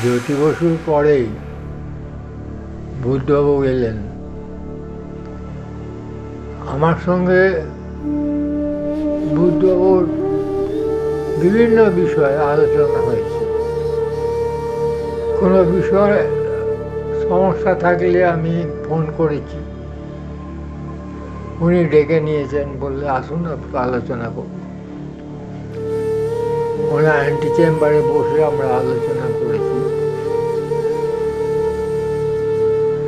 জ্যোতি বসুর পরেই বুদ্ধবাবু এলেন। আমার সঙ্গে বুদ্ধবাবুর বিভিন্ন বিষয়ে আলোচনা হয়েছে। কোনো বিষয়ে সমস্যা থাকলে আমি ফোন করেছি, উনি ডেকে নিয়েছেন, বললে আসুন একটু আলোচনা করব। ওনার অ্যান্টি চেম্বারে বসে আমরা আলোচনা করেছি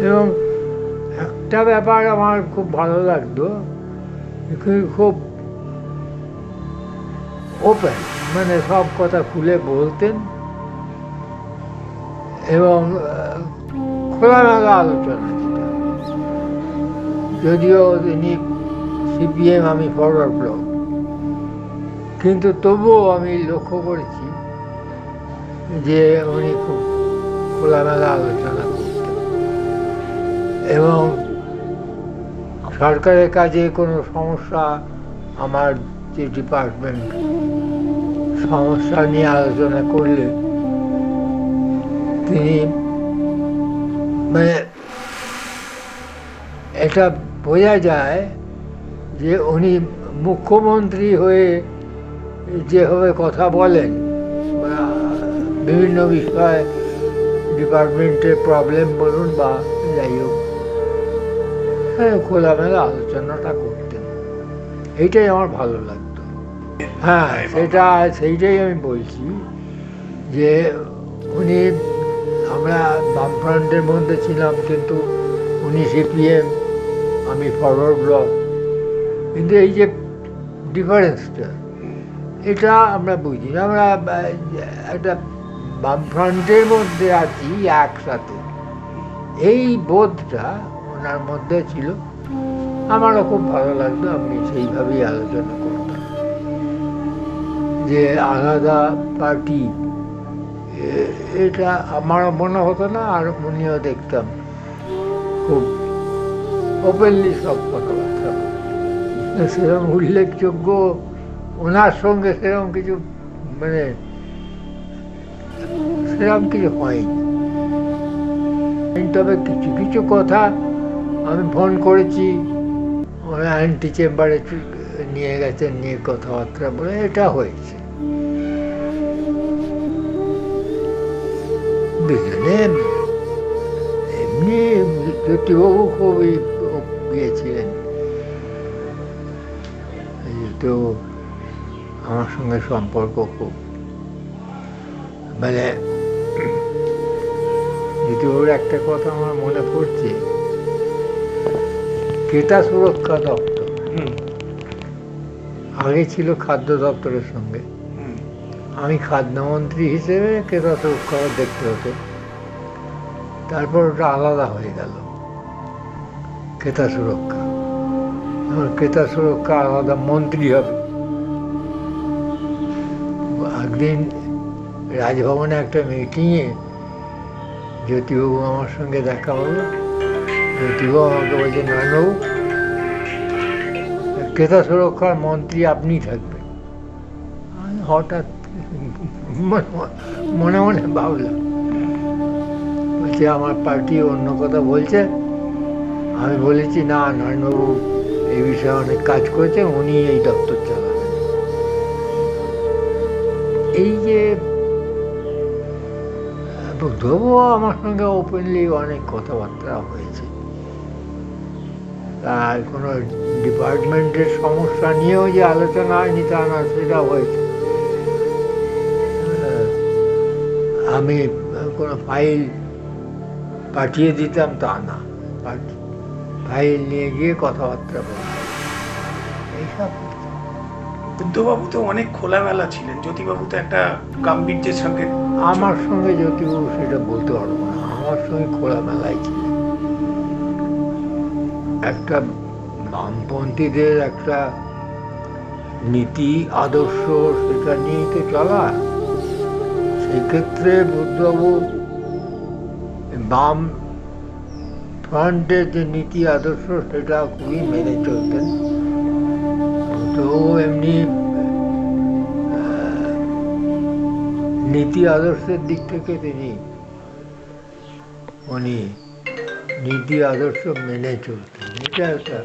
এবং একটা ব্যাপার আমার খুব ভালো লাগতো, খুব ওপেন, মানে সব কথা খুলে বলতেন এবং খোলামেলা আলোচনা ছিল। যদিও তিনি সিপিএম, আমি ফরওয়ার্ড ব্লক, কিন্তু তবুও আমি লক্ষ্য করেছি যে উনি খুব খোলামেলা আলোচনা করতেন এবং সরকারের কাজে কোনো সমস্যা, আমার যে ডিপার্টমেন্ট সমস্যা নিয়ে আলোচনা করলে তিনি মানে এটা বোঝা যায় যে উনি মুখ্যমন্ত্রী হয়ে যেভাবে কথা বলেন, বিভিন্ন বিষয়ে ডিপার্টমেন্টের প্রবলেম বলুন বা যাই হোক, খোলামেলা আলোচনাটা করতেন। এইটাই আমার ভালো লাগতো। হ্যাঁ, সেইটাই আমি বলছি যে উনি, আমরা বামফ্রন্টের মধ্যে ছিলাম, কিন্তু উনি সিপিএম, আমি ফরওয়ার্ড ব্লক, কিন্তু এই যে ডিফারেন্সটা, এটা আমরা বুঝি না। আমরা একটা বামফ্রন্টের মধ্যে আছি একসাথে, এই বোধটা ওনার মধ্যে ছিল। আমারও খুব ভালো লাগতো, আমি সেইভাবেই আলোচনা করতাম যে আলাদা পার্টি, এটা আমারও মনে হতো না। আর উনিও দেখতাম খুব ওপেনলি সব কথাবার্তা, সেরকম উল্লেখযোগ্য ওনার সঙ্গে সেরকম কিছু, মানে সেরকম কিছু হয়নি। তবে কিছু কিছু কথা আমি ফোন করেছি, ওরা অ্যান্টি চেম্বারে নিয়ে গেছেন, নিয়ে কথাবার্তা বলে এটা হয়েছে। দুজনে এমনি জ্যোতিবাবু খুবই গিয়েছিলেন, তো আমার সঙ্গে সম্পর্ক খুব, মানে জ্যোতিবাবুর একটা কথা আমার মনে পড়ছে, ক্রেতা সুরক্ষা দপ্তর আগে ছিল খাদ্য দপ্তরের সঙ্গে, আমি খাদ্যমন্ত্রী হিসেবে ক্রেতা সুরক্ষা দেখতে হতো। তারপর ওটা আলাদা হয়ে গেল, ক্রেতা সুরক্ষা। ক্রেতা সুরক্ষা আলাদা মন্ত্রী হবে। একদিন রাজভবনে একটা মিটিংয়ে জ্যোতিবাবু আমার সঙ্গে দেখা হলো। জ্যোতিবাবু আমাকে বলছে, নয়নবাবু, ক্রেতা সুরক্ষার মন্ত্রী আপনি থাকবেন। আমি হঠাৎ মনে মনে ভাবলাম, বলছে আমার পার্টি অন্য কথা বলছে। আমি বলেছি, না, নয়নবাবু এই বিষয়ে অনেক কাজ করেছে, উনি এই দপ্তর চালাবেন। এই যে বুদ্ধবাবু আমার সঙ্গে ওপেনলি অনেক কথাবার্তা হয়েছে, আর কোনো ডিপার্টমেন্টের সমস্যা নিয়েও যে আলোচনা হয়নি তা না, সেটা হয়েছে। আমি কোনো ফাইল পাঠিয়ে দিতাম তা না, ফাইল নিয়ে গিয়ে কথাবার্তা বলতাম, এইসব। বুদ্ধবাবু তো অনেক খোলামেলা ছিলেন, জ্যোতিবাবু তো একটা গাম্ভীর্যের সঙ্গে। আমার সঙ্গে জ্যোতিবাবু সেটা বলতে পারবো না, আমার সঙ্গে খোলামেলাই ছিলেন। একটা বামপন্থীদের একটা নীতি আদর্শ, সেটা নিয়েই তো চলা। সেক্ষেত্রে বুদ্ধবাবু বাম ফ্রন্টের যে নীতি আদর্শ, সেটা খুবই মেনে চলতেন। তো এমনি নীতি আদর্শের দিক থেকে তিনি উনি নীতি আদর্শ মেনে চলতেন, এটা একটা